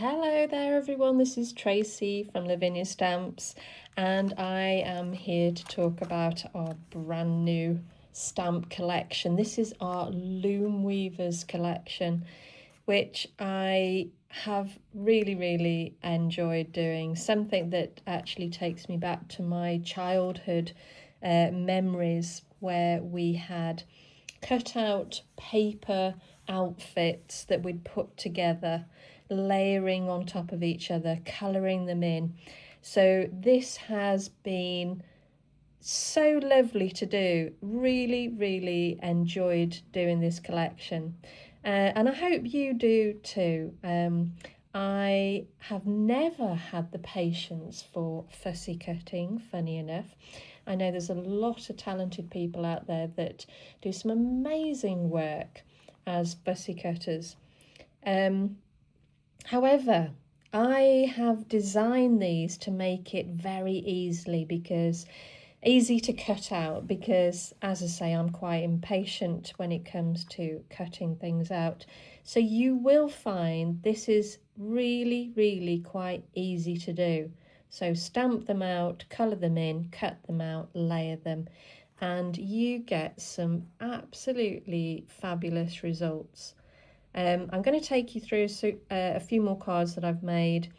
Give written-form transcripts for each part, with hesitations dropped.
Hello there everyone, this is Tracey from Lavinia Stamps and I am here to talk about our brand new stamp collection. This is our Loomweavers collection, which I have really enjoyed doing, something that actually takes me back to my childhood memories where we had cut out paper outfits that we'd put together, layering on top of each other, colouring them in. So this has been so lovely to do. Really enjoyed doing this collection. And I hope you do too. I have never had the patience for fussy cutting, funny enough. I know there's a lot of talented people out there that do some amazing work as fussy cutters. However, I have designed these to make it very easy to cut out, because as I say, I'm quite impatient when it comes to cutting things out. So you will find this is really quite easy to do. So stamp them out, colour them in, cut them out, layer them, and you get some absolutely fabulous results. I'm going to take you through a few more cards that I've made,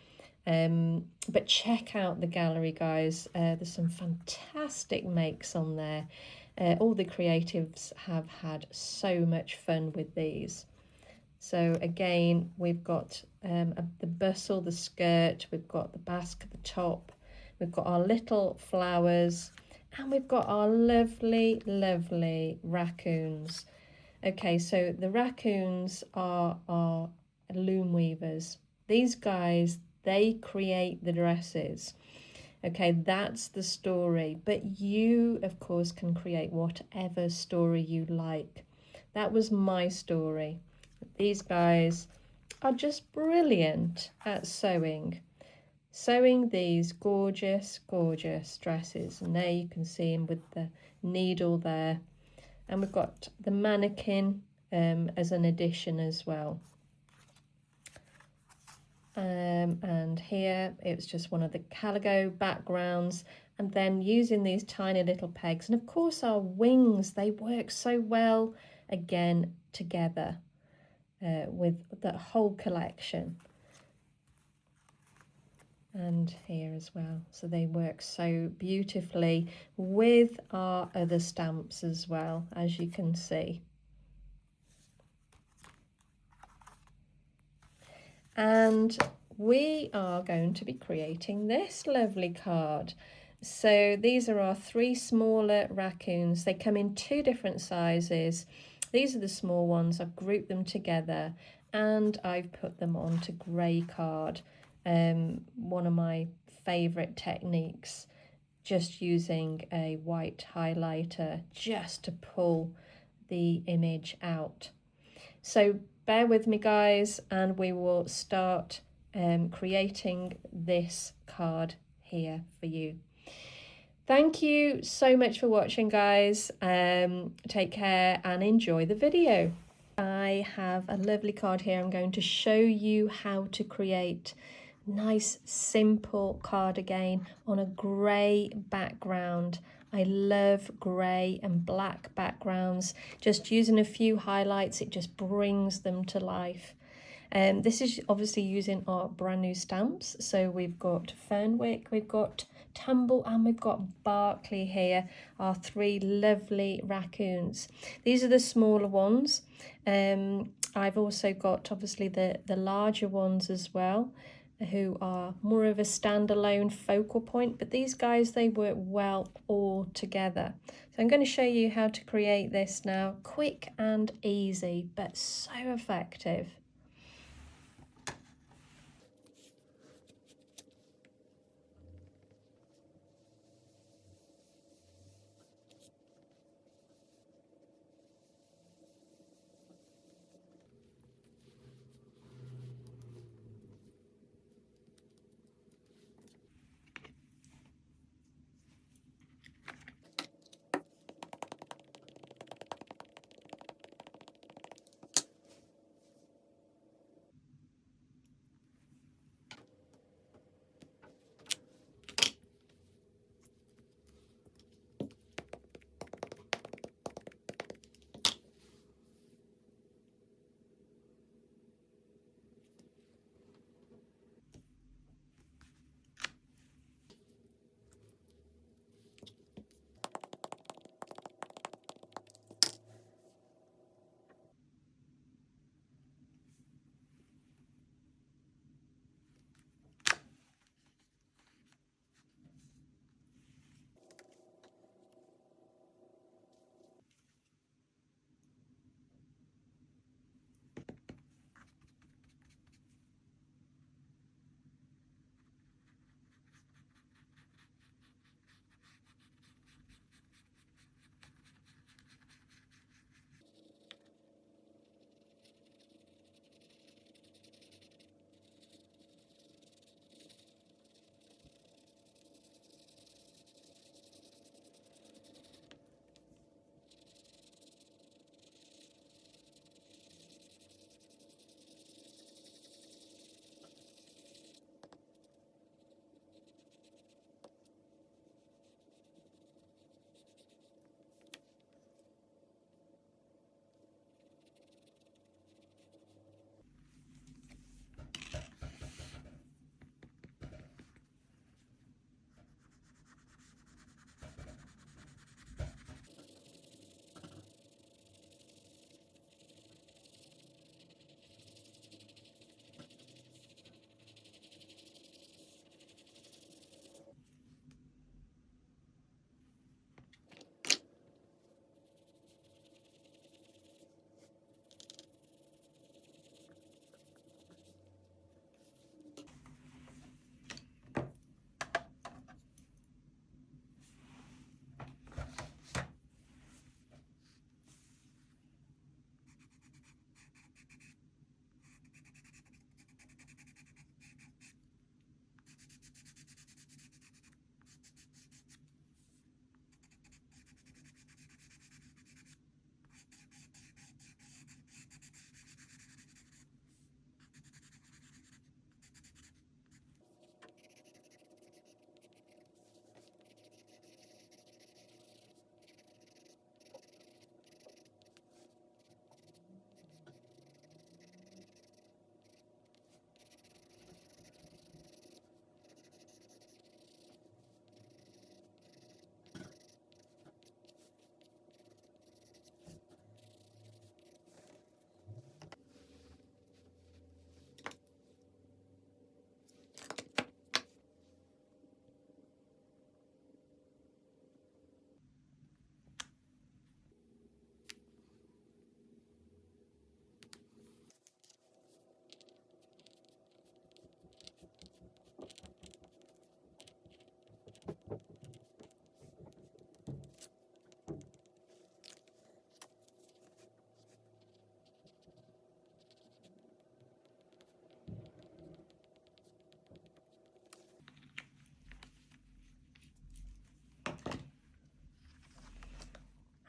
but check out the gallery, guys. There's some fantastic makes on there. All the creatives have had so much fun with these. So again, we've got the bustle, the skirt, we've got the basque at the top, we've got our little flowers, and we've got our lovely raccoons. Okay, so the raccoons are our loom weavers. These guys, they create the dresses. Okay, that's the story. But you, of course, can create whatever story you like. That was my story. These guys are just brilliant at sewing. Sewing these gorgeous dresses. And there you can see them with the needle there. And we've got the mannequin as an addition as well. And here it's just one of the calico backgrounds, and then using these tiny little pegs. And of course our wings, they work so well again together with the whole collection. And here as well, so they work so beautifully with our other stamps as well, as you can see. And we are going to be creating this lovely card. So these are our 3 smaller raccoons. They come in 2 different sizes. These are the small ones. I've grouped them together and I've put them onto grey card. One of my favourite techniques, just using a white highlighter just to pull the image out. So bear with me, guys, and we will start creating this card here for you. Thank you so much for watching, guys. Take care and enjoy the video. I have a lovely card here. I'm going to show you how to create nice simple card again on a grey background. I love grey and black backgrounds. Just using a few highlights, it just brings them to life. This is obviously using our brand new stamps. So we've got Fernwick, we've got Tumble, and we've got Barkley here, our 3 lovely raccoons. These are the smaller ones. I've also got obviously the larger ones as well, who are more of a standalone focal point, but these guys, they work well all together. So I'm going to show you how to create this now. Quick and easy, but so effective.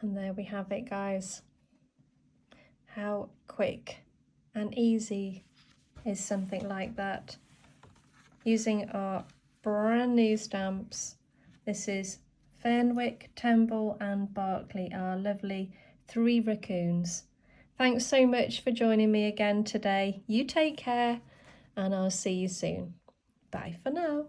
And there we have it, guys. How quick and easy is something like that? Using our brand new stamps. This is Fenwick, Temple and Berkeley, our lovely 3 raccoons. Thanks so much for joining me again today. You take care and I'll see you soon. Bye for now.